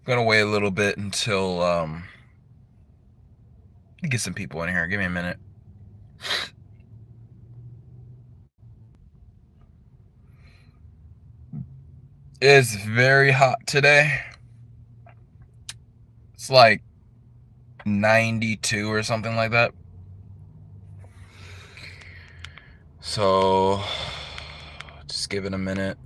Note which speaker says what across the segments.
Speaker 1: Gonna wait a little bit until get some people in here. Give me a minute. It's very hot today. It's like 92 or something like that. So just give it a minute.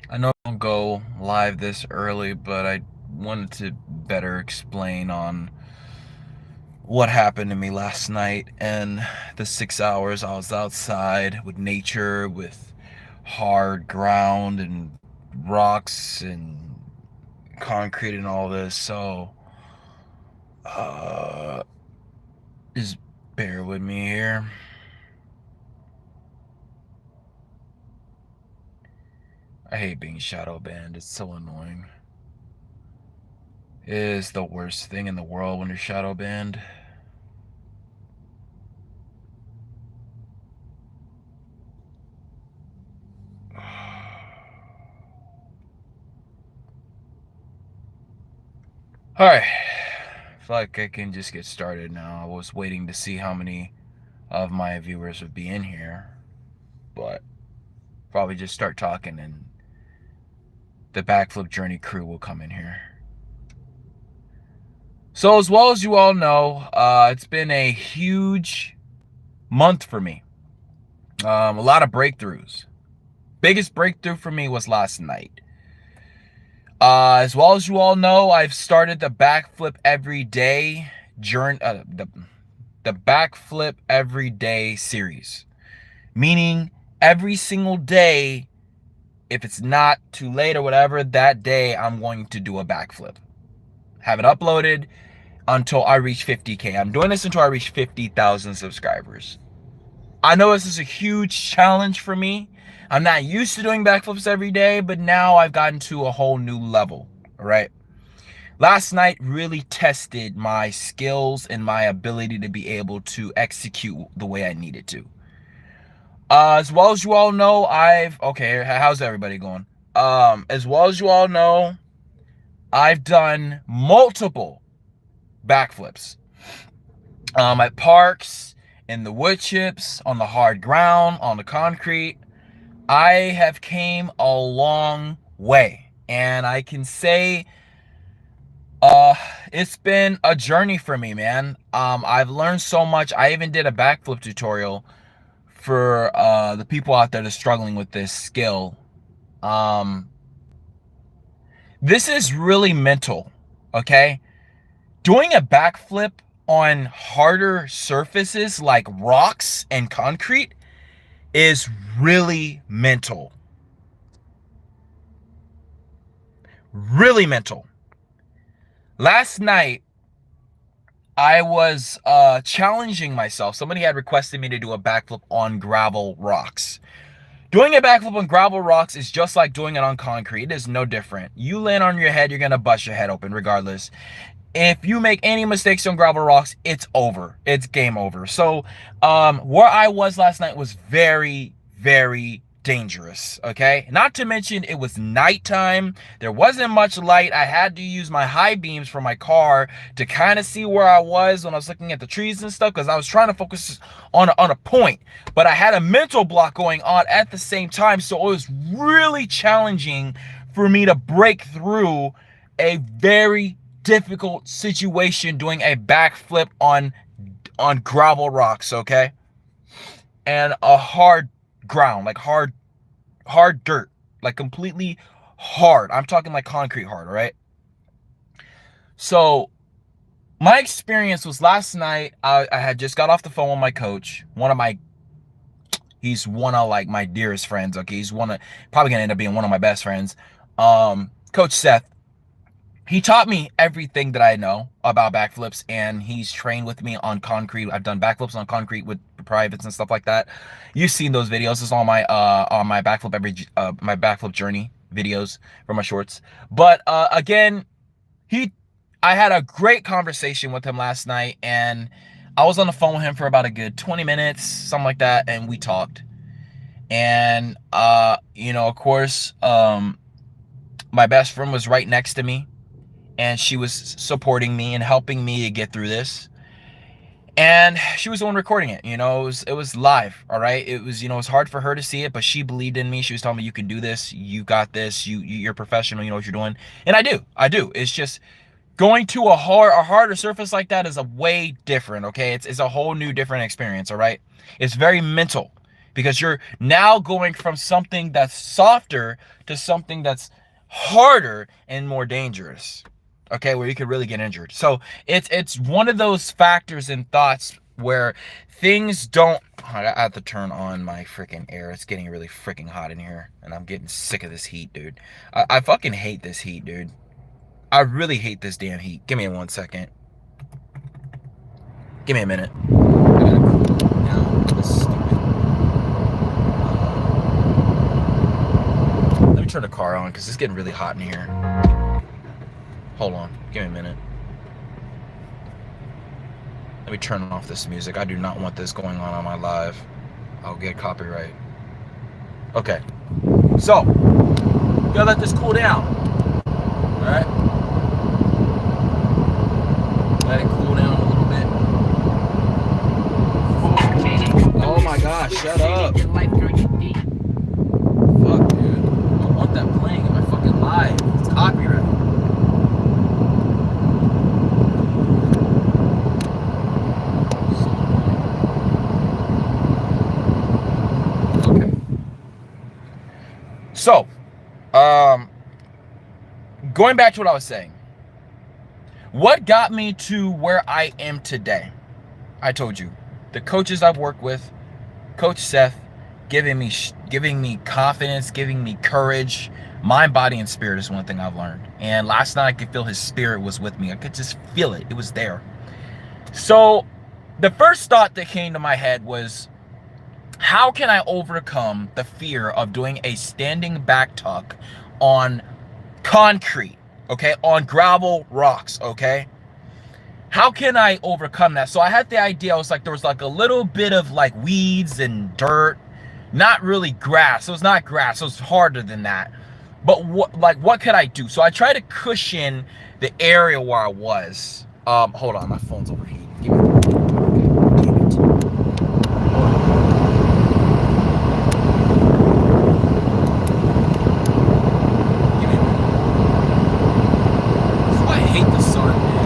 Speaker 1: I know I don't go live this early, but I wanted to better explain on what happened to me last night and the 6 hours I was outside with nature, with hard ground and rocks and concrete and all this. So uh just bear with me here. I hate being shadow banned. It's so annoying. It is the worst thing in the world when you're shadow banned. Alright. I feel like I can just get started now. I was waiting to see how many of my viewers would be in here, but probably just start talking and the Backflip Journey crew will come in here. So as well as you all know, it's been a huge month for me. A lot of breakthroughs. Biggest breakthrough for me was last night. As well as you all know, I've started the Backflip Everyday journey, the Backflip Everyday series, meaning every single day, if it's not too late or whatever, that day I'm going to do a backflip. Have it uploaded until I reach 50K. I'm doing this until I reach 50,000 subscribers. I know this is a huge challenge for me. I'm not used to doing backflips every day, but now I've gotten to a whole new level, all right? Last night really tested my skills and my ability to be able to execute the way I needed to. As well as you all know, okay, how's everybody going? As well as you all know, I've done multiple backflips. At parks, in the wood chips, on the hard ground, on the concrete. I have came a long way, and I can say it's been a journey for me, man. I've learned so much. I even did a backflip tutorial for the people out there that's struggling with this skill. Um, this is really mental, okay? Doing a backflip on harder surfaces like rocks and concrete is really mental. Really mental. Last night, I was challenging myself. Somebody had requested me to do a backflip on gravel rocks. Doing a backflip on gravel rocks is just like doing it on concrete. It is no different. You land on your head, you're going to bust your head open regardless. If you make any mistakes on gravel rocks, it's over. It's game over. So where I was last night was very, very dangerous, okay? Not to mention it was nighttime. There wasn't much light. I had to use my high beams for my car to kind of see where I was when I was looking at the trees and stuff, because I was trying to focus on a point. But I had a mental block going on at the same time, so it was really challenging for me to break through a very difficult situation doing a backflip on gravel rocks, okay? And a hard ground, like hard dirt, like completely hard. I'm talking like concrete hard, all right? So my experience was last night. I had just got off the phone with my coach, he's one of like my dearest friends, okay? He's probably gonna end up being one of my best friends. Coach Seth. He taught me everything that I know about backflips, and he's trained with me on concrete. I've done backflips on concrete with privates and stuff like that. You've seen those videos. It's on my my backflip journey videos from my shorts. But again, I had a great conversation with him last night, and I was on the phone with him for about a good 20 minutes, something like that, and we talked. And you know, of course, my best friend was right next to me, and she was supporting me and helping me to get through this. And she was the one recording it. You know, it was live. All right, it was, you know, it's hard for her to see it, but she believed in me. She was telling me, you can do this, you got this, you're professional, you know what you're doing. And I do. It's just going to a harder surface like that is a way different. Okay, it's a whole new different experience. All right, it's very mental, because you're now going from something that's softer to something that's harder and more dangerous. Okay, where you could really get injured. So it's one of those factors and thoughts where things don't. I have to turn on my freaking air. It's getting really freaking hot in here, and I'm getting sick of this heat, dude. I fucking hate this heat, dude. I really hate this damn heat. Give me 1 second. Give me a minute. I gotta cool down. This is stupid. Let me turn the car on because it's getting really hot in here. Hold on. Give me a minute. Let me turn off this music. I do not want this going on my live. I'll get copyright. Okay. So, gotta let this cool down. Alright? Let it cool down a little bit. Oh my gosh, shut up. Fuck, dude. I don't want that playing in my fucking live. It's copyright. Okay. So, going back to what I was saying. What got me to where I am today? I told you, the coaches I've worked with, Coach Seth, giving me confidence, giving me courage. Mind, body, and spirit is one thing I've learned. And last night I could feel his spirit was with me. I could just feel it. It was there. So the first thought that came to my head was, how can I overcome the fear of doing a standing back tuck on concrete, okay, on gravel rocks, okay? How can I overcome that? So I had the idea. I was like, there was like a little bit of like weeds and dirt, not really grass. It was not grass. It was harder than that. But what could I do? So I tried to cushion the area where I was. Hold on, my phone's overheating. Give me, okay, damn it. Give me a minute. This is why I hate the sun, man.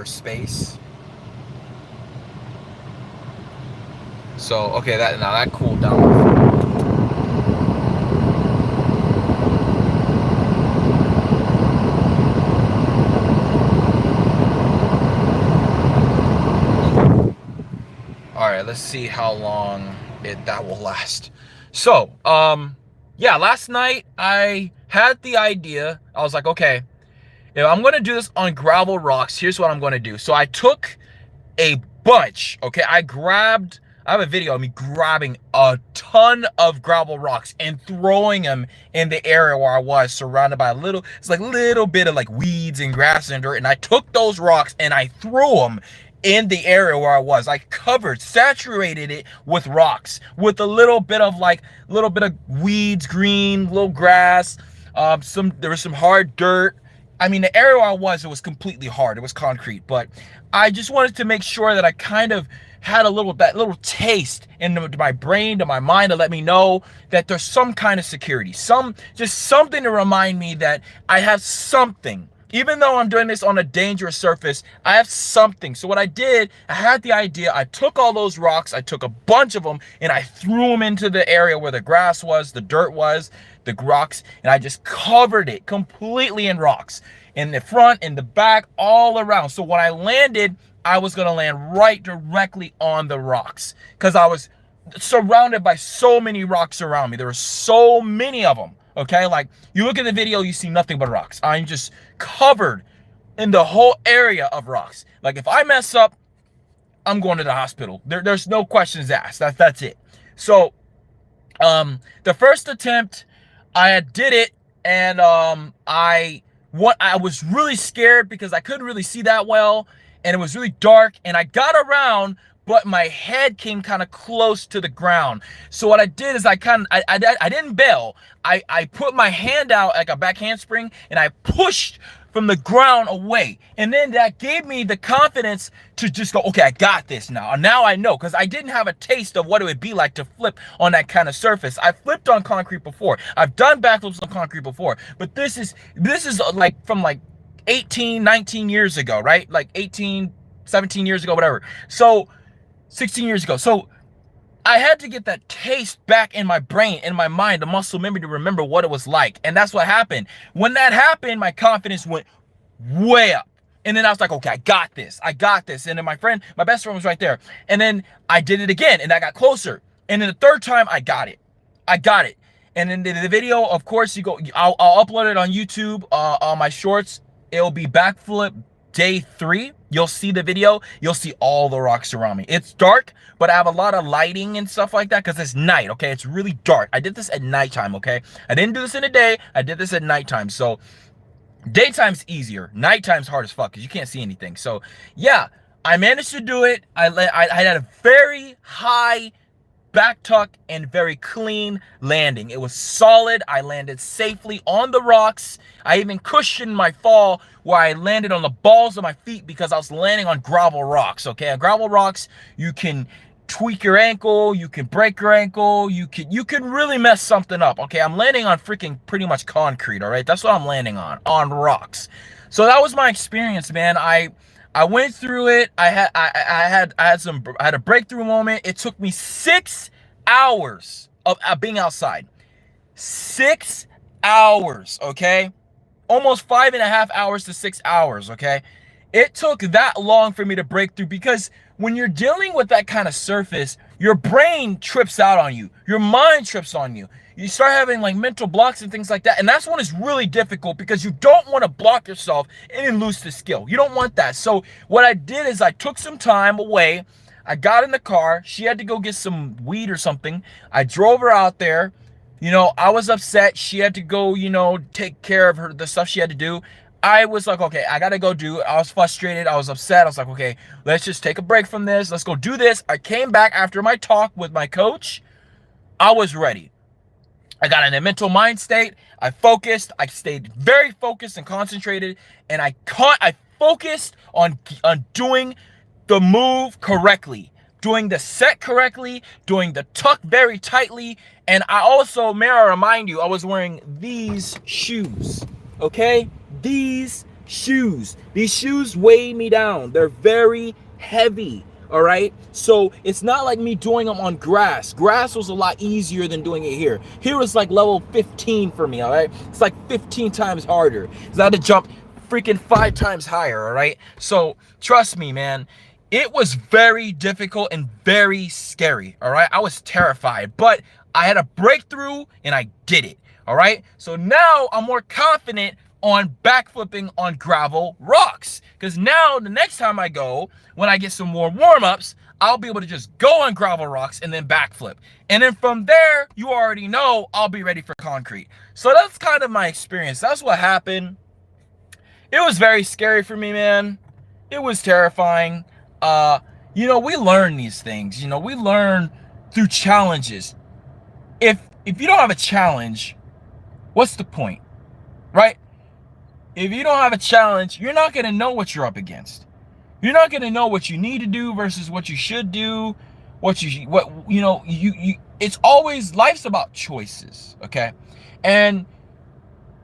Speaker 1: Space. So okay, now that cooled down. All right, let's see how long that will last. So yeah, last night I had the idea. I was like, okay, if I'm gonna do this on gravel rocks, here's what I'm gonna do. So I took a bunch, okay? I have a video of me grabbing a ton of gravel rocks and throwing them in the area where I was, surrounded by it's like little bit of like weeds and grass and dirt. And I took those rocks and I threw them in the area where I was. I saturated it with rocks, with a little bit of weeds, green, little grass. There was some hard dirt. I mean, the area where I was, it was completely hard. It was concrete, but I just wanted to make sure that I kind of had that little taste in my brain, to my mind, to let me know that there's some kind of security, just something to remind me that I have something. Even though I'm doing this on a dangerous surface, I have something. So what I did, I had the idea, I took all those rocks, I took a bunch of them, and I threw them into the area where the grass was, the dirt was, the rocks, and I just covered it completely in rocks. In the front, in the back, all around. So when I landed, I was gonna land right directly on the rocks, because I was surrounded by so many rocks around me. There were so many of them. Okay, like you look at the video, you see nothing but rocks. I'm just covered in the whole area of rocks. Like if I mess up, I'm going to the hospital. There's no questions asked. That's it. So the first attempt, I did it, and I was really scared because I couldn't really see that well, and it was really dark, and I got around, but my head came kind of close to the ground. So what I did is I didn't bail. I put my hand out like a back handspring, and I pushed from the ground away. And then that gave me the confidence to just go, okay, I got this now. Now I know, because I didn't have a taste of what it would be like to flip on that kind of surface. I flipped on concrete before. I've done backflips on concrete before, but this is like from like 18, 19 years ago, right? Like 18, 17 years ago, whatever. So 16 years ago. So I had to get that taste back in my brain, in my mind, the muscle memory to remember what it was like. And that's what happened. When that happened, my confidence went way up. And then I was like, okay, I got this. I got this. And then my best friend was right there. And then I did it again, and I got closer. And then the third time, I got it. I got it. And then the video, of course, I'll upload it on YouTube, on my shorts. It'll be backflip day 3. You'll see the video. You'll see all the rocks around me. It's dark, but I have a lot of lighting and stuff like that because it's night, okay? It's really dark. I did this at nighttime, okay? I didn't do this in the day. I did this at nighttime. So daytime's easier. Nighttime's hard as fuck because you can't see anything. So yeah, I managed to do it. I had a very high back tuck and very clean landing. It was solid. I landed safely on the rocks. I even cushioned my fall where I landed on the balls of my feet because I was landing on gravel rocks. Okay, on gravel rocks, you can tweak your ankle, you can break your ankle, you can really mess something up. Okay, I'm landing on freaking pretty much concrete. All right, that's what I'm landing on rocks. So that was my experience, man. I went through it. I had a breakthrough moment. It took me 6 hours of being outside. 6 hours, okay? Almost 5.5 hours to 6 hours, okay? It took that long for me to break through because when you're dealing with that kind of surface, your brain trips out on you. Your mind trips on you. You start having like mental blocks and things like that. And that's when it's really difficult because you don't want to block yourself and then lose the skill. You don't want that. So what I did is I took some time away. I got in the car. She had to go get some weed or something. I drove her out there. You know, I was upset. She had to go, you know, take care of the stuff she had to do. I was like, okay, I gotta go do it. I was frustrated. I was upset. I was like, okay, let's just take a break from this. Let's go do this. I came back after my talk with my coach. I was ready. I got in a mental mind state. I focused. I stayed very focused and concentrated. And I focused on doing the move correctly, doing the set correctly, doing the tuck very tightly. And I also, may I remind you, I was wearing these shoes, okay? These shoes weigh me down. They're very heavy, all right? So it's not like me doing them on grass. Grass was a lot easier than doing it here. Here was like level 15 for me, all right? It's like 15 times harder. So I had to jump freaking 5 times higher, all right? So trust me, man. It was very difficult and very scary, all right? I was terrified, but I had a breakthrough and I did it, all right? So now I'm more confident on backflipping on gravel rocks. Because now the next time I go, when I get some more warm-ups, I'll be able to just go on gravel rocks and then backflip. And then from there, you already know I'll be ready for concrete. So that's kind of my experience. That's what happened. It was very scary for me, man. It was terrifying. You know, we learn these things. You know, we learn through challenges. If you don't have a challenge, what's the point, right? If you don't have a challenge, you're not going to know what you're up against. You're not going to know what you need to do versus what you should do. It's always, life's about choices, okay? And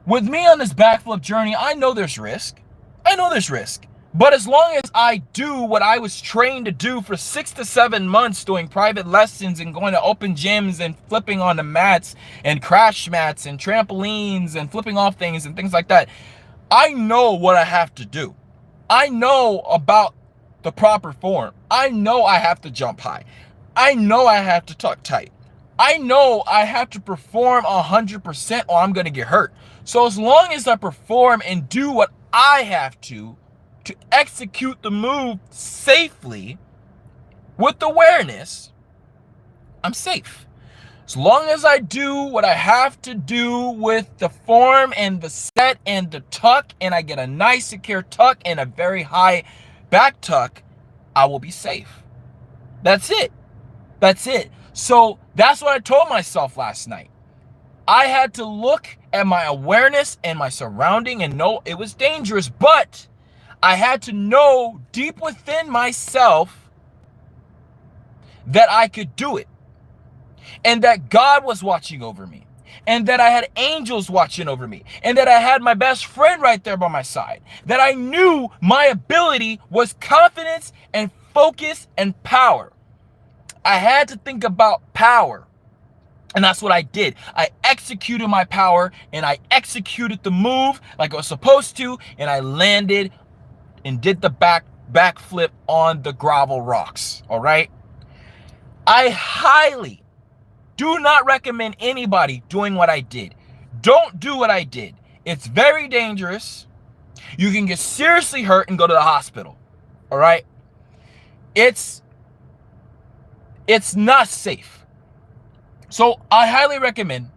Speaker 1: with me on this backflip journey, I know there's risk. I know there's risk. But as long as I do what I was trained to do for 6 to 7 months, doing private lessons and going to open gyms and flipping on the mats and crash mats and trampolines and flipping off things and things like that, I know what I have to do. I know about the proper form. I know I have to jump high. I know I have to tuck tight. I know I have to perform 100% or I'm going to get hurt. So as long as I perform and do what I have to execute the move safely with awareness, I'm safe. As long as I do what I have to do with the form and the set and the tuck, and I get a nice secure tuck and a very high back tuck, I will be safe. That's it. That's it. So that's what I told myself last night. I had to look at my awareness and my surrounding and know it was dangerous, but I had to know deep within myself that I could do it, and that God was watching over me, and that I had angels watching over me, and that I had my best friend right there by my side, that I knew my ability was confidence and focus and power. I had to think about power. And that's what I did. I executed my power, and I executed the move like I was supposed to, and I landed and did the backflip on the gravel rocks. All right. I highly do not recommend anybody doing what I did. Don't do what I did. It's very dangerous. You can get seriously hurt and go to the hospital. All right. It's not safe. So I highly recommend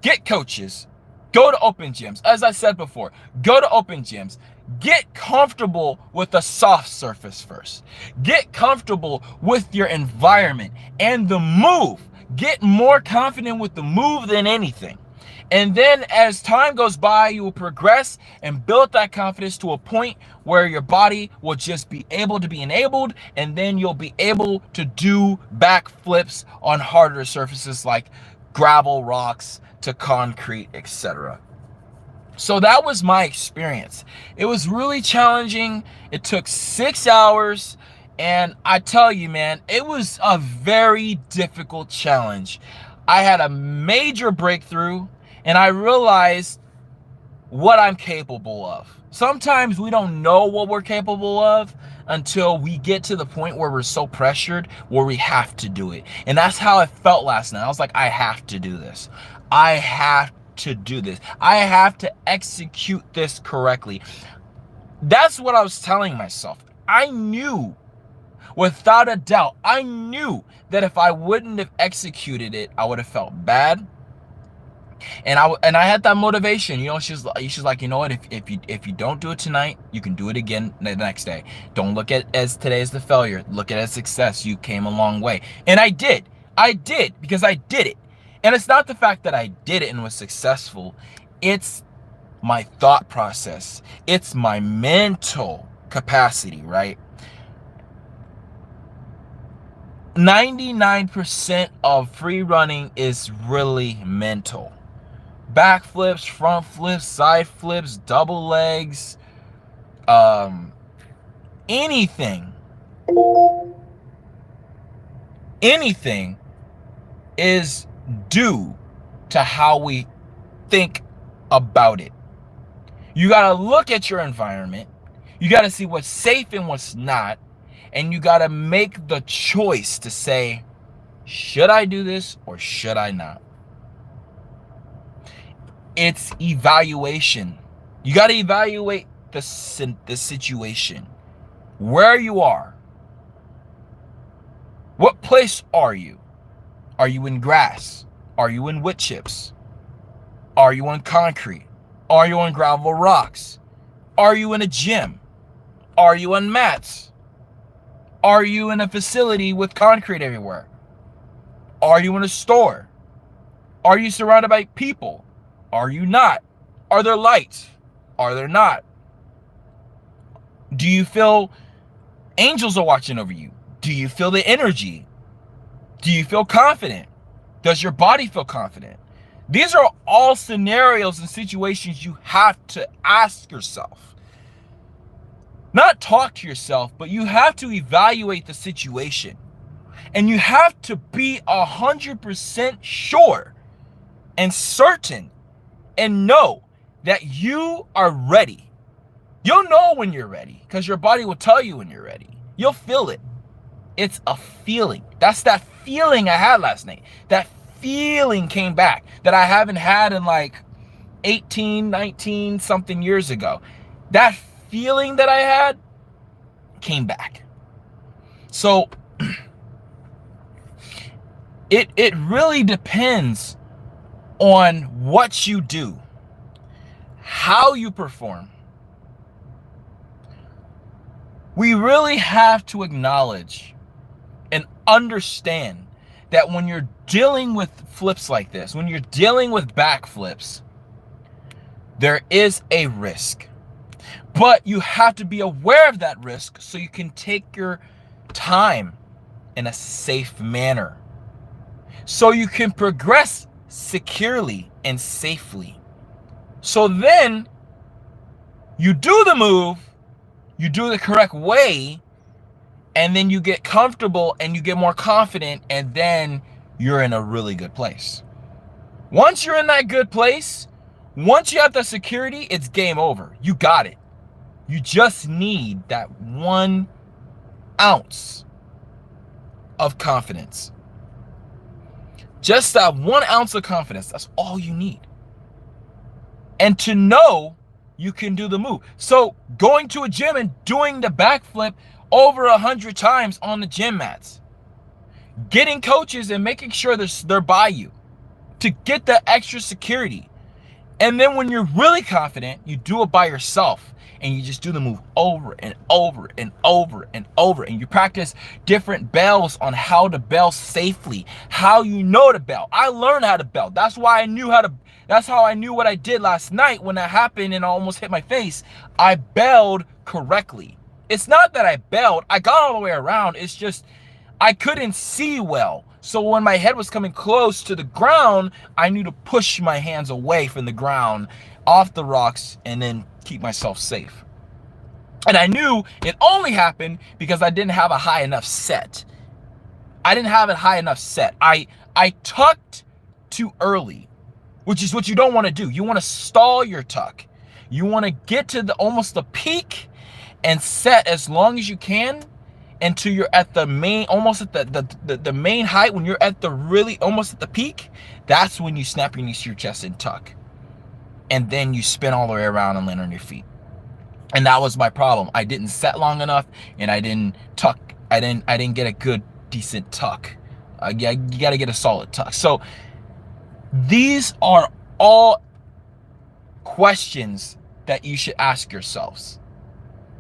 Speaker 1: get coaches, go to open gyms. As I said before, go to open gyms. Get comfortable with the soft surface first. Get comfortable with your environment and the move. Get more confident with the move than anything. And then as time goes by, you will progress and build that confidence to a point where your body will just be able to be enabled, and then you'll be able to do backflips on harder surfaces like gravel, rocks, to concrete, etc. So that was my experience. It was really challenging. It took 6 hours, and I tell you, man, it was a very difficult challenge. I had a major breakthrough, and I realized what I'm capable of. Sometimes we don't know what we're capable of until we get to the point where we're so pressured where we have to do it. And that's how I felt last night. I was like, I have to do this. I have to do this. I have to execute this correctly. That's what I was telling myself. I knew, without a doubt, I knew that if I wouldn't have executed it, I would have felt bad. And I had that motivation. You know, she's like, you know what, if you don't do it tonight, you can do it again the next day. Don't look at as today as the failure. Look at it as success. You came a long way. And I did because I did it. And it's not the fact that I did it and was successful. It's my thought process. It's my mental capacity, right? 99% of free running is really mental. Backflips, front flips, side flips, double legs, anything is due to how we think about it. You got to look at your environment. You got to see what's safe and what's not. And you got to make the choice to say, should I do this or should I not? It's evaluation. You got to evaluate the situation. Where you are. What place are you? Are you in grass? Are you in wood chips? Are you on concrete? Are you on gravel rocks? Are you in a gym? Are you on mats? Are you in a facility with concrete everywhere? Are you in a store? Are you surrounded by people? Are you not? Are there lights? Are there not? Do you feel Angels are watching over you. Do you feel the energy? Do you feel confident? Does your body feel confident? These are all scenarios and situations you have to ask yourself. Not talk to yourself, but you have to evaluate the situation. And you have to be 100% sure and certain and know that you are ready. You'll know when you're ready because your body will tell you when you're ready. You'll feel it. It's a feeling. That's that feeling I had last night. That feeling came back that I haven't had in like 18, 19 something years ago. That feeling that I had came back. So it really depends on what you do, how you perform. We really have to acknowledge and understand that when you're dealing with flips like this, when you're dealing with backflips, there is a risk. But you have to be aware of that risk so you can take your time in a safe manner. So you can progress securely and safely. So then you do the move, you do the correct way, and then you get comfortable and you get more confident, and then you're in a really good place. Once you're in that good place, once you have the security, it's game over. You got it. You just need that 1 ounce of confidence. Just that 1 ounce of confidence. That's all you need. And to know you can do the move. So going to a gym and doing the backflip over 100 times on the gym mats. Getting coaches and making sure they're by you to get the extra security. And then when you're really confident, you do it by yourself. And you just do the move over and over and over and over. And you practice different bells on how to bell safely. How you know to bell. I learned how to bell. That's why I knew how to. That's how I knew what I did last night when that happened and I almost hit my face. I belled correctly. It's not that I belled. I got all the way around. It's just I couldn't see well. So when my head was coming close to the ground, I knew to push my hands away from the ground, off the rocks, and then keep myself safe. And I knew it only happened because I didn't have a high enough set. I didn't have it high enough set. I tucked too early, which is what you don't want to do. You want to stall your tuck. You want to get to almost the peak and set as long as you can until you're at the main, almost at the main height. When you're at the really almost at the peak, that's when you snap your knees to your chest and tuck. And then you spin all the way around and land on your feet. And that was my problem. I didn't set long enough, and I didn't tuck. I didn't get a good, decent tuck. You got to get a solid tuck. So these are all questions that you should ask yourselves.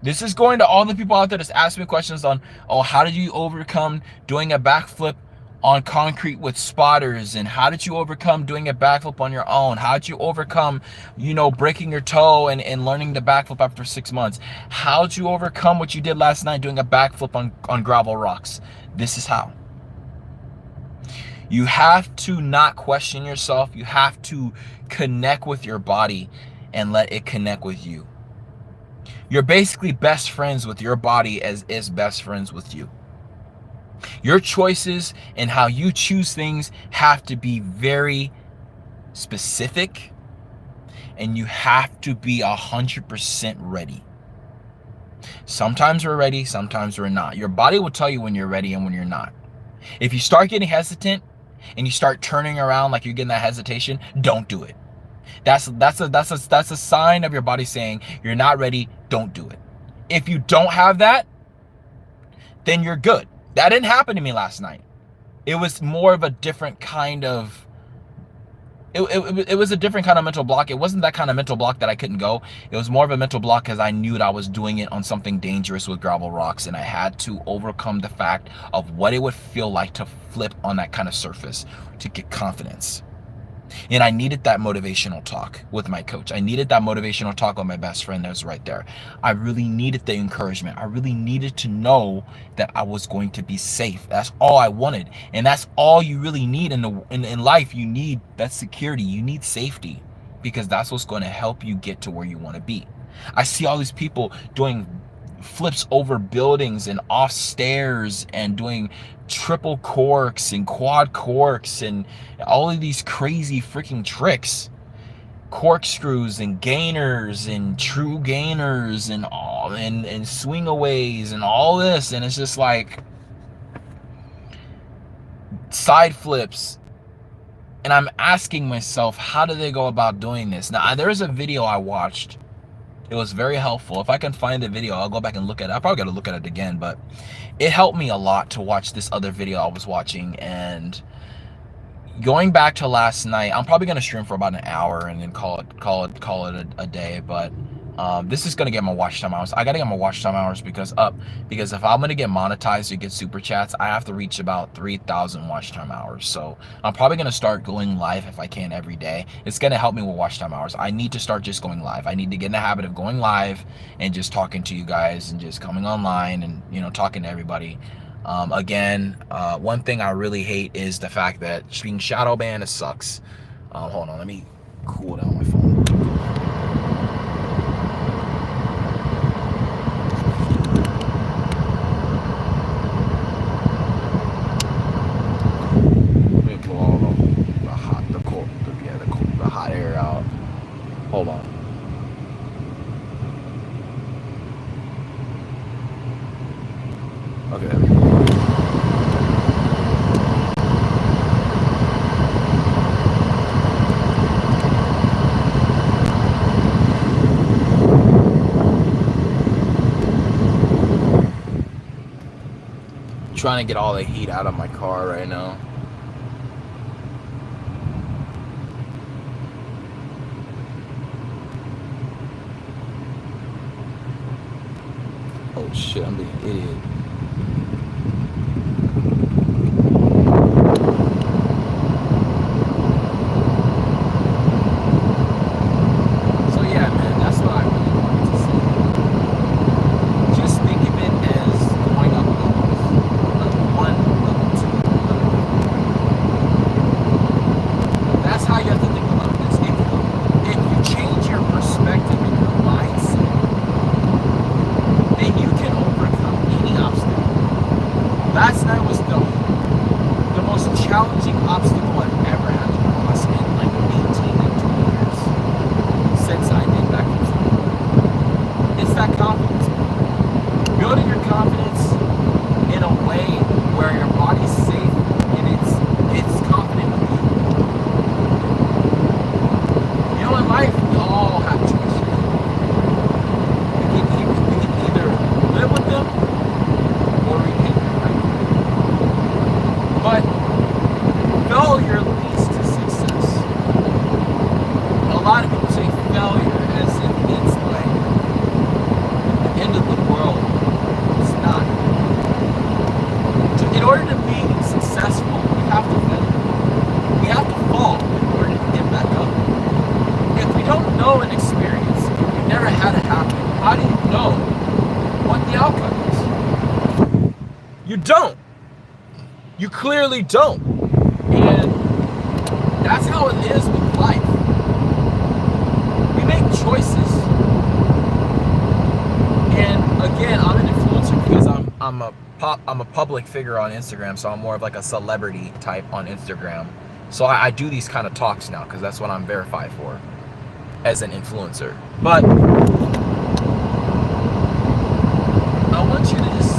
Speaker 1: This is going to all the people out there that's asking me questions on, oh, how did you overcome doing a backflip on concrete with spotters, and how did you overcome doing a backflip on your own? How did you overcome, breaking your toe and learning the backflip after 6 months? How did you overcome what you did last night doing a backflip on gravel rocks? This is how. You have to not question yourself. You have to connect with your body and let it connect with you. You're basically best friends with your body as is best friends with you. Your choices and how you choose things have to be very specific, and you have to be 100% ready. Sometimes we're ready, sometimes we're not. Your body will tell you when you're ready and when you're not. If you start getting hesitant and you start turning around like you're getting that hesitation, don't do it. That's a sign of your body saying you're not ready. Don't do it. If you don't have that, then you're good. That didn't happen to me last night. It was more of a different kind of, it was a different kind of mental block. It wasn't that kind of mental block that I couldn't go. It was more of a mental block because I knew that I was doing it on something dangerous with gravel rocks, and I had to overcome the fact of what it would feel like to flip on that kind of surface to get confidence. And I needed that motivational talk with my coach. I needed that motivational talk with my best friend that was right there. I really needed the encouragement. I really needed to know that I was going to be safe. That's all I wanted. And that's all you really need in life. You need that security. You need safety, because that's what's going to help you get to where you want to be. I see all these people doing flips over buildings and off stairs and doing triple corks and quad corks and all of these crazy freaking tricks, corkscrews and gainers and true gainers and all and swingaways and all this, and it's just like side flips. And I'm asking myself, how do they go about doing this? Now, there's a video I watched. It was very helpful. If I can find the video, I'll go back and look at it. I probably got to look at it again, but it helped me a lot to watch this other video I was watching. And going back to last night, I'm probably going to stream for about an hour and then call it a day. But this is going to get my watch time hours. I got to get my watch time hours because if I'm going to get monetized or get super chats, I have to reach about 3,000 watch time hours. So I'm probably going to start going live if I can every day. It's going to help me with watch time hours. I need to start just going live. I need to get in the habit of going live and just talking to you guys and just coming online and, you know, talking to everybody. Again, one thing I really hate is the fact that being shadow banned, it sucks. Hold on, let me cool down my phone. Let me blow all the hot air out. Hold on. Okay, there we go. Trying to get all the heat out of my car right now. Oh shit, I'm being an idiot. Last night was the most challenging obstacle I've ever had to cross in like 18 and 20 years since I did Backtucking. It's that confidence. Building your confidence in a way where your body's safe and it's confident with you. You know, in life, we all have choices. We can either live with them or we can. But failure leads to success. A lot of people say failure as if it's like the end of the world. It's not. In order to be successful, we have to fail. We have to fall in order to get back up. If we don't know an experience, if we never had it happen, how do you know what the outcome is? You don't. You clearly don't. And that's how it is with life. We make choices. And again, I'm an influencer because I'm a public figure on Instagram, so I'm more of like a celebrity type on Instagram. So I do these kind of talks now because that's what I'm verified for as an influencer. But I want you to just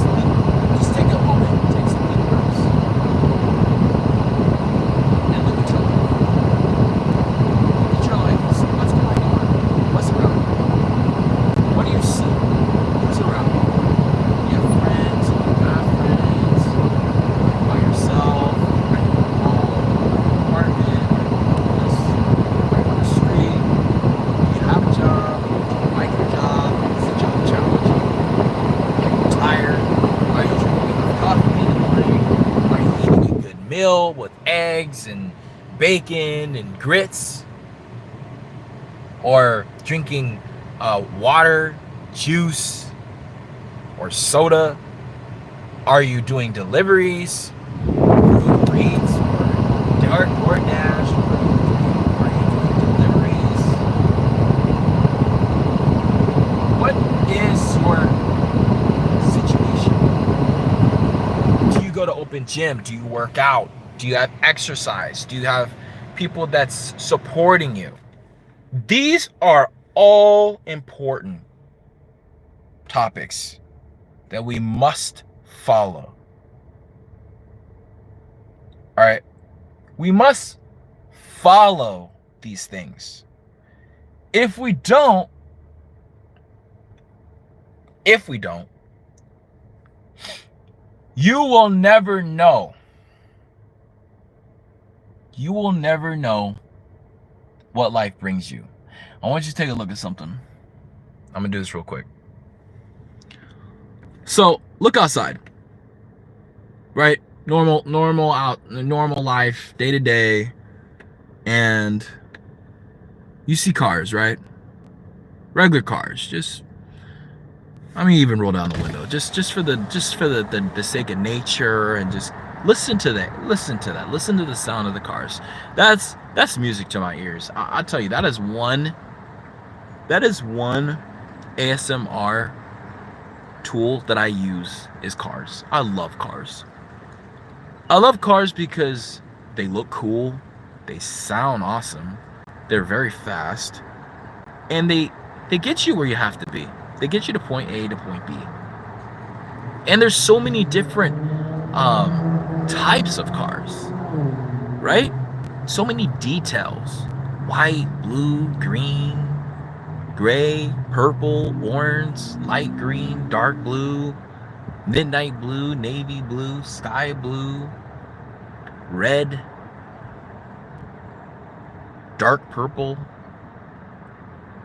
Speaker 1: take a moment, take some deep breaths. Meal with eggs and bacon and grits, or drinking water, juice, or soda? Are you doing deliveries, Uber Eats, or DoorDash? Are you doing deliveries? What is your situation? Do you go to open gym? Do you work out? Do you have exercise? Do you have people that's supporting you? These are all important topics that we must follow. All right. We must follow these things. If we don't, you will never know. You will never know what life brings you. I want you to take a look at something. I'm gonna do this real quick. So look outside, right? Normal life, day to day, and you see cars, right? Regular cars. Even roll down the window, just for the sake of nature, and just listen to that. Listen to the sound of the cars. That's music to my ears. I'll tell you, that is one ASMR tool that I use is cars. I love cars. I love cars because they look cool, they sound awesome, they're very fast, and they get you where you have to be. They get you to point A to point B. And there's so many different types of cars, right? So many details: white, blue, green, gray, purple, orange, light green, dark blue, midnight blue, navy blue, sky blue, red, dark purple,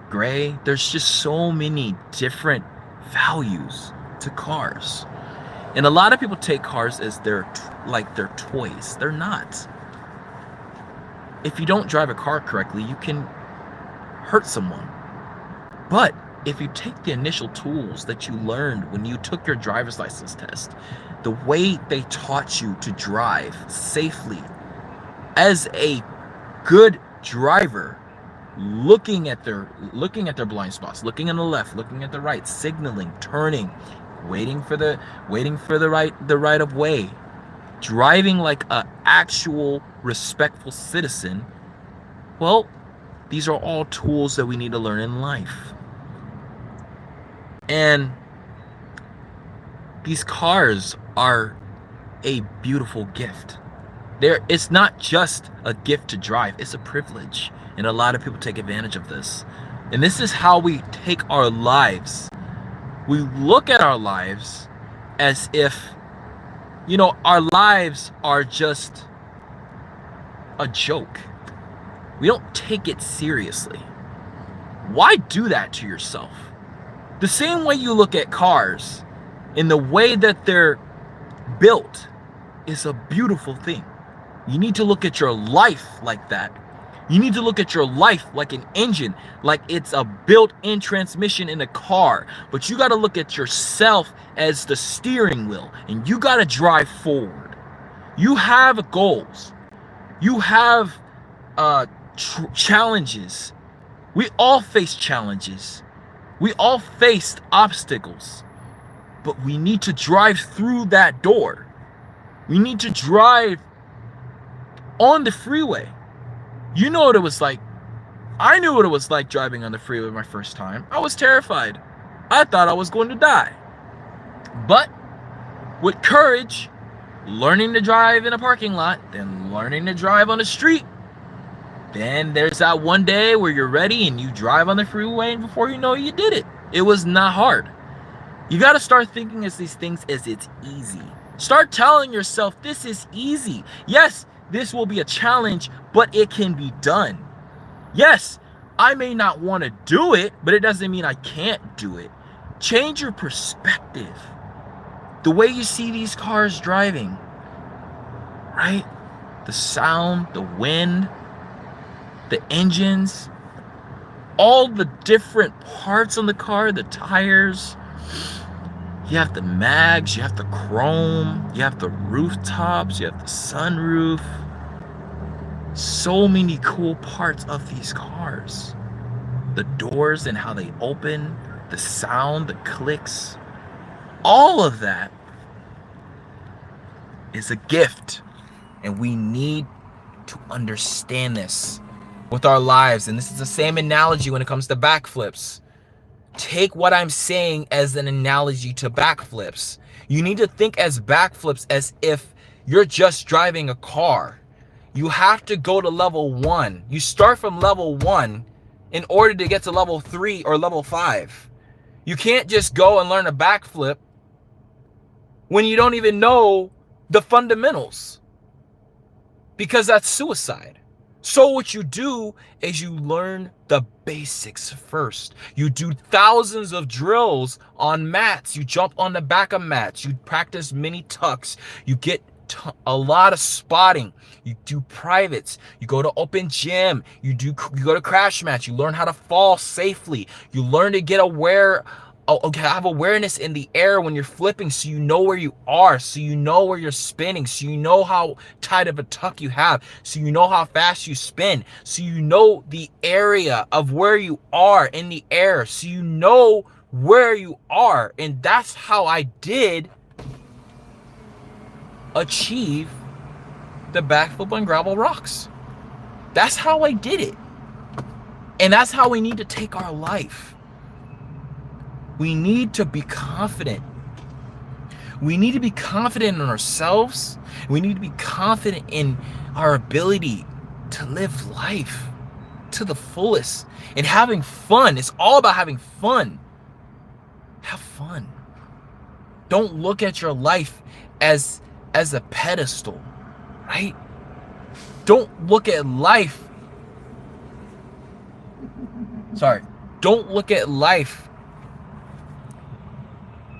Speaker 1: gray. There's just so many different values to cars. And a lot of people take cars as their toys. They're not. If you don't drive a car correctly, you can hurt someone. But if you take the initial tools that you learned when you took your driver's license test, the way they taught you to drive safely as a good driver, looking at their blind spots, looking on the left, looking at the right, signaling, turning, waiting for the right of way, driving like an actual respectful citizen. Well, these are all tools that we need to learn in life. And these cars are a beautiful gift. It's not just a gift to drive, it's a privilege. And a lot of people take advantage of this. And this is how we take our lives. We look at our lives as if, our lives are just a joke. We don't take it seriously. Why do that to yourself? The same way you look at cars, in the way that they're built, is a beautiful thing. You need to look at your life like that. You need to look at your life like an engine, like it's a built-in transmission in a car. But you got to look at yourself as the steering wheel, and you got to drive forward. You have goals. You have challenges. We all face challenges. We all faced obstacles. But we need to drive through that door. We need to drive on the freeway. You know what it was like. I knew what it was like driving on the freeway my first time. I was terrified. I thought I was going to die. But with courage, learning to drive in a parking lot, then learning to drive on the street, then there's that one day where you're ready and you drive on the freeway, and before you know it, you did it. It was not hard. You got to start thinking of these things as it's easy. Start telling yourself this is easy. Yes, this will be a challenge, but it can be done. Yes, I may not want to do it, but it doesn't mean I can't do it. Change your perspective. The way you see these cars driving, right? The sound, the wind, the engines, all the different parts on the car, the tires. You have the mags, you have the chrome, you have the rooftops, you have the sunroof. So many cool parts of these cars. The doors and how they open, the sound, the clicks, all of that is a gift. And we need to understand this with our lives. And this is the same analogy when it comes to backflips. Take what I'm saying as an analogy to backflips. You need to think as backflips as if you're just driving a car. You have to go to level 1. You start from level 1 in order to get to level 3 or level 5. You can't just go and learn a backflip when you don't even know the fundamentals, because that's suicide. So what you do is you learn the basics first. You do thousands of drills on mats. You jump on the back of mats. You practice mini tucks. You get a lot of spotting. You do privates. You go to open gym. You go to crash mats. You learn how to fall safely. You learn to get aware. Have awareness in the air when you're flipping, so you know where you are, so you know where you're spinning, so you know how tight of a tuck you have, so you know how fast you spin, so you know the area of where you are in the air, so you know where you are. And that's how I did achieve the backflip on gravel rocks. That's how I did it. And that's how we need to take our life. We need to be confident. We need to be confident in ourselves. We need to be confident in our ability to live life to the fullest and having fun. It's all about having fun. Have fun. Don't look at your life as a pedestal, right? Don't look at life. Don't look at life.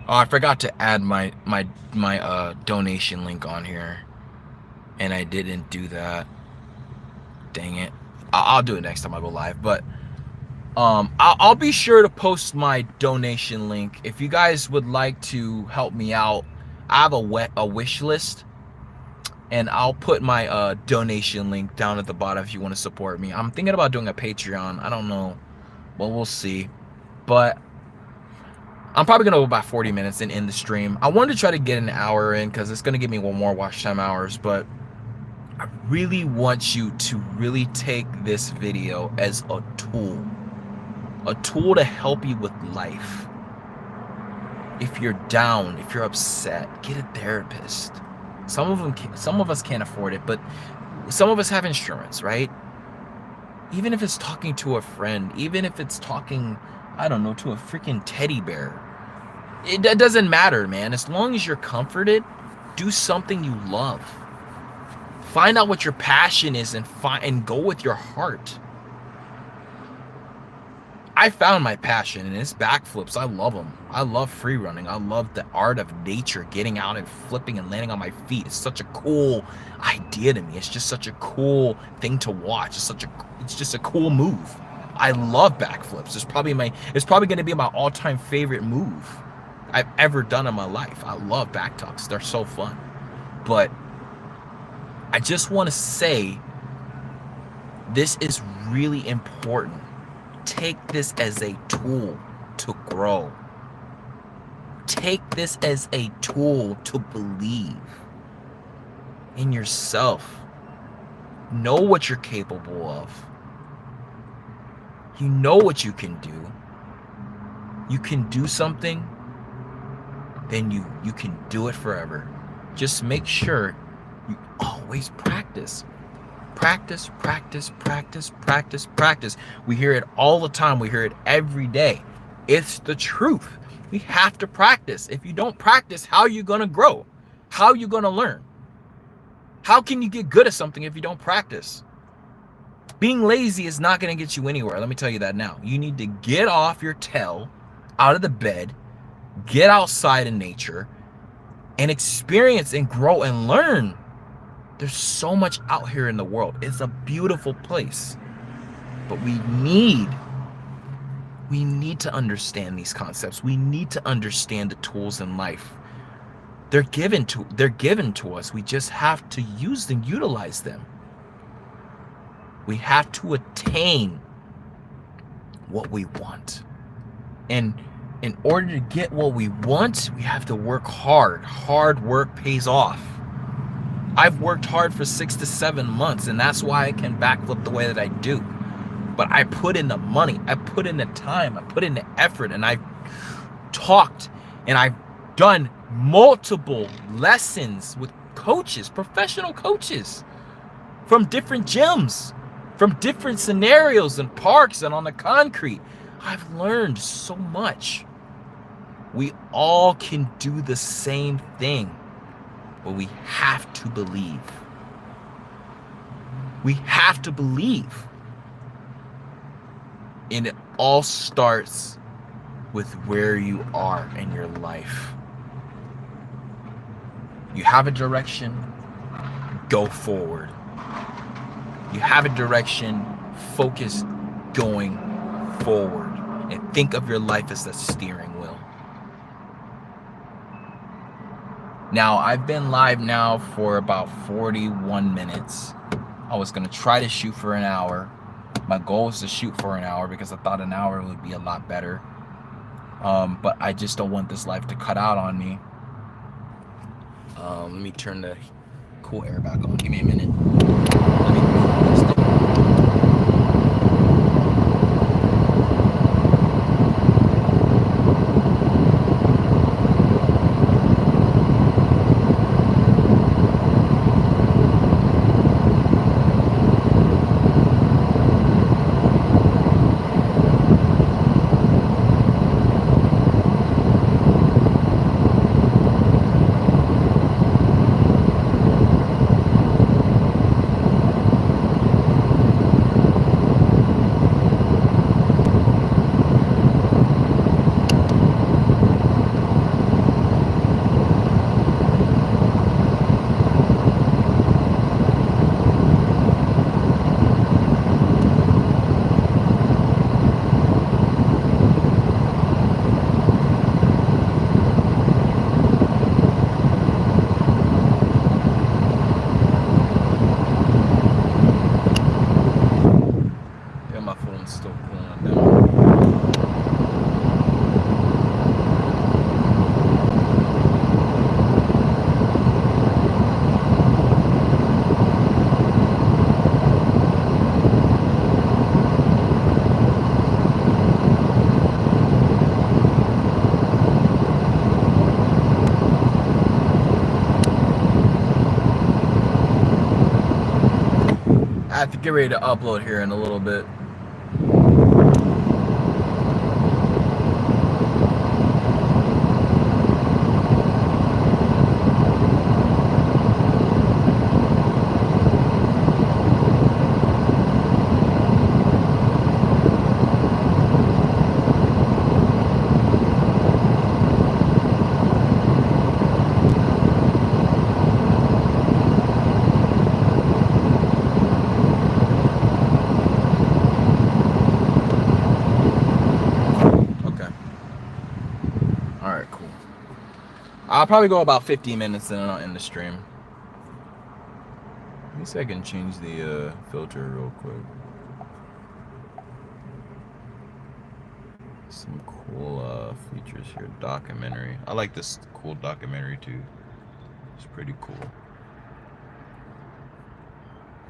Speaker 1: Oh, I forgot to add my donation link on here, and I didn't do that. Dang it. I'll do it next time I go live. But I'll be sure to post my donation link. If you guys would like to help me out, I have a wish list, and I'll put my donation link down at the bottom if you want to support me. I'm thinking about doing a Patreon. I don't know. Well, we'll see. But I'm probably going to go about 40 minutes and end the stream. I wanted to try to get an hour in because it's going to give me one more watch time hours. But I really want you to really take this video as a tool to help you with life. If you're down, if you're upset, get a therapist. Some of us can't afford it, but some of us have insurance, right? Even if it's talking to a friend, even if it's talking, I don't know, to a freaking teddy bear. It doesn't matter, man. As long as you're comforted, do something you love. Find out what your passion is and go with your heart. I found my passion, and it's backflips. I love them. I love free running. I love the art of nature, getting out and flipping and landing on my feet. It's such a cool idea to me. It's just such a cool thing to watch. It's just a cool move. I love backflips. It's probably going to be my all-time favorite move I've ever done in my life. I love back tucks. They're so fun. But I just want to say this is really important. Take this as a tool to grow. Take this as a tool to believe in yourself. Know what you're capable of. You know what you can do. You can do something, then you can do it forever. Just make sure you always practice. Practice, practice, practice, practice, practice. We hear it all the time. We hear it every day. It's the truth. We have to practice. If you don't practice, how are you going to grow? How are you going to learn? How can you get good at something if you don't practice? Being lazy is not going to get you anywhere. Let me tell you that now. You need to get off your tail, out of the bed, get outside in nature, and experience and grow and learn. There's so much out here in the world. It's a beautiful place. But we need to understand these concepts. We need to understand the tools in life. They're given to us. We just have to use and utilize them. We have to attain what we want. And in order to get what we want, we have to work hard. Hard work pays off. I've worked hard for 6 to 7 months, and that's why I can backflip the way that I do. But I put in the money, I put in the time, I put in the effort, and I've talked and I've done multiple lessons with coaches, professional coaches from different gyms, from different scenarios and parks and on the concrete. I've learned so much. We all can do the same thing. But we have to believe. We have to believe. And it all starts with where you are in your life. You have a direction, go forward. You have a direction, focus going forward. And think of your life as the steering wheel. Now, I've been live now for about 41 minutes. I was going to try to shoot for an hour. My goal was to shoot for an hour because I thought an hour would be a lot better. But I just don't want this life to cut out on me. Let me turn the cool air back on. Give me a minute. Let me move this thing. I have to get ready to upload here in a little bit. I'll probably go about 15 minutes and then I'll end the stream. Let me see if I can change the filter real quick. Some cool features here. Documentary. I like this cool documentary too. It's pretty cool.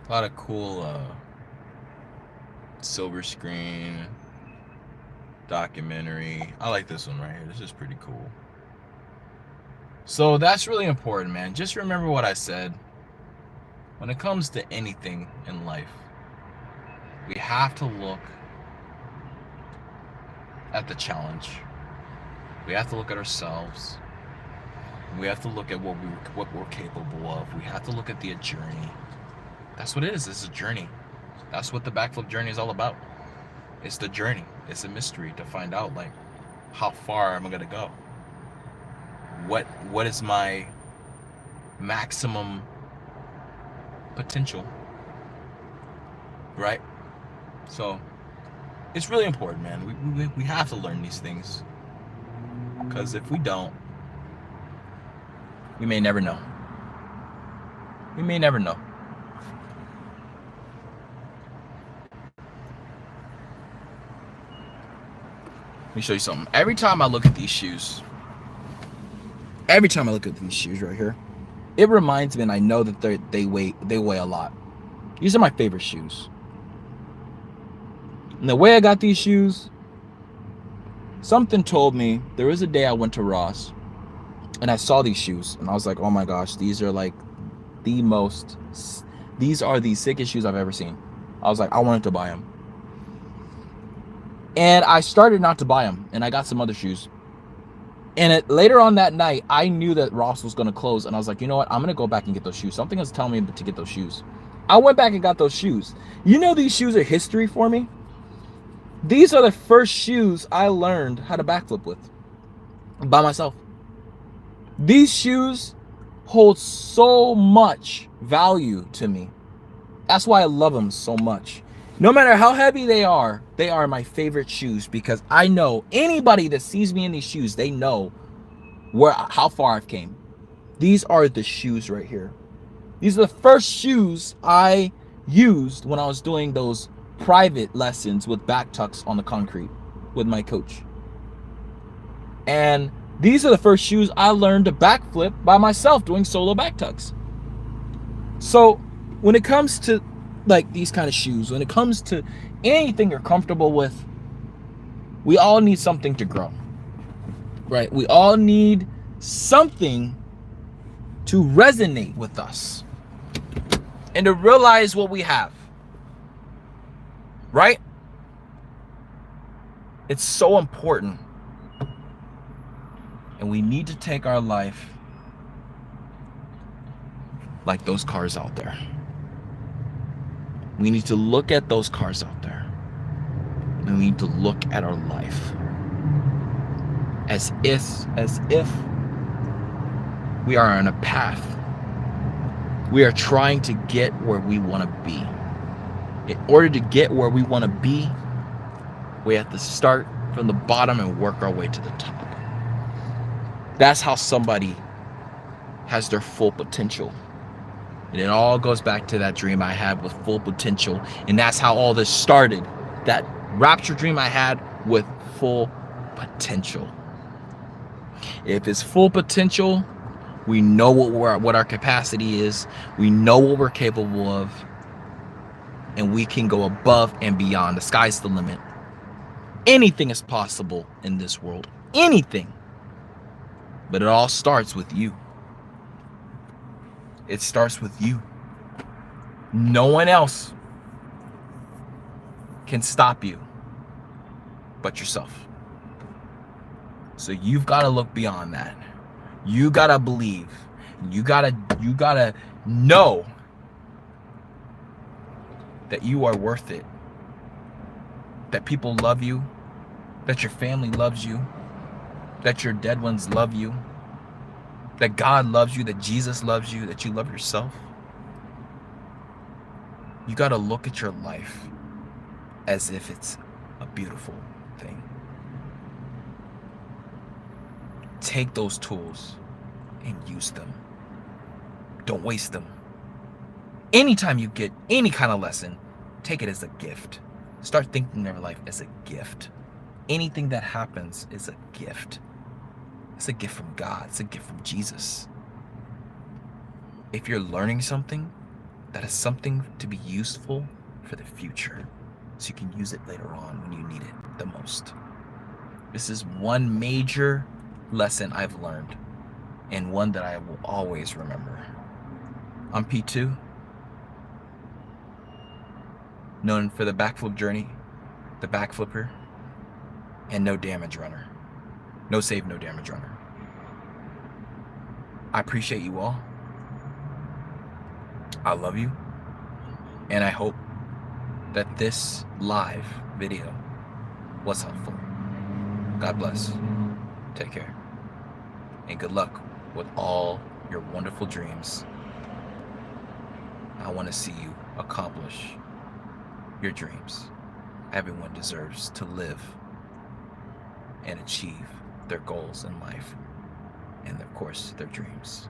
Speaker 1: A lot of cool silver screen documentary. I like this one right here. This is pretty cool. So that's really important, man. Just remember what I said. When it comes to anything in life, we have to look at the challenge. We have to look at ourselves. We have to look at what we're capable of. We have to look at the journey. That's what it is. It's a journey. That's what the backflip journey is all about. It's the journey. It's a mystery to find out, like, how far am I gonna go? What is my maximum potential, right? So it's really important, man. We have to learn these things, because if we don't, we may never know. We may never know. Let me show you something. Every time I look at these shoes right here, it reminds me, and I know that they weigh a lot. These are my favorite shoes. And the way I got these shoes, something told me, there was a day I went to Ross and I saw these shoes and I was like, oh my gosh, these are like these are the sickest shoes I've ever seen. I was like, I wanted to buy them. And I started not to buy them, and I got some other shoes. And later on that night, I knew that Ross was going to close, and I was like, you know what? I'm going to go back and get those shoes. Something was telling me to get those shoes. I went back and got those shoes. You know, these shoes are history for me. These are the first shoes I learned how to backflip with by myself. These shoes hold so much value to me. That's why I love them so much. No matter how heavy they are my favorite shoes, because I know anybody that sees me in these shoes, they know how far I've came. These are the shoes right here. These are the first shoes I used when I was doing those private lessons with back tucks on the concrete with my coach. And these are the first shoes I learned to backflip by myself doing solo back tucks. So when it comes to like these kind of shoes, when it comes to anything you're comfortable with, we all need something to grow, right? We all need something to resonate with us and to realize what we have, right? It's so important. And we need to take our life like those cars out there. We need to look at those cars out there. And we need to look at our life as if we are on a path. We are trying to get where we want to be. In order to get where we want to be, we have to start from the bottom and work our way to the top. That's how somebody has their full potential. And it all goes back to that dream I had with full potential. And that's how all this started. That rapture dream I had with full potential. If it's full potential, we know what our capacity is. We know what we're capable of. And we can go above and beyond. The sky's the limit. Anything is possible in this world. Anything. But it all starts with you. It starts with you. No one else can stop you but yourself. So you've got to look beyond that. You got to believe. You got to know that you are worth it. That people love you. That your family loves you. That your dead ones love you. That God loves you, that Jesus loves you, that you love yourself. You got to look at your life as if it's a beautiful thing. Take those tools and use them. Don't waste them. Anytime you get any kind of lesson, take it as a gift. Start thinking of your life as a gift. Anything that happens is a gift. It's a gift from God. It's a gift from Jesus. If you're learning something, that is something to be useful for the future, so you can use it later on when you need it the most. This is one major lesson I've learned, and one that I will always remember. I'm P2, known for the backflip journey, the backflipper, and no damage runner. No save, no damage runner. I appreciate you all. I love you. And I hope that this live video was helpful. God bless. Take care. And good luck with all your wonderful dreams. I want to see you accomplish your dreams. Everyone deserves to live and achieve their goals in life and, of course, their dreams.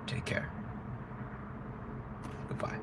Speaker 1: Take care. Goodbye.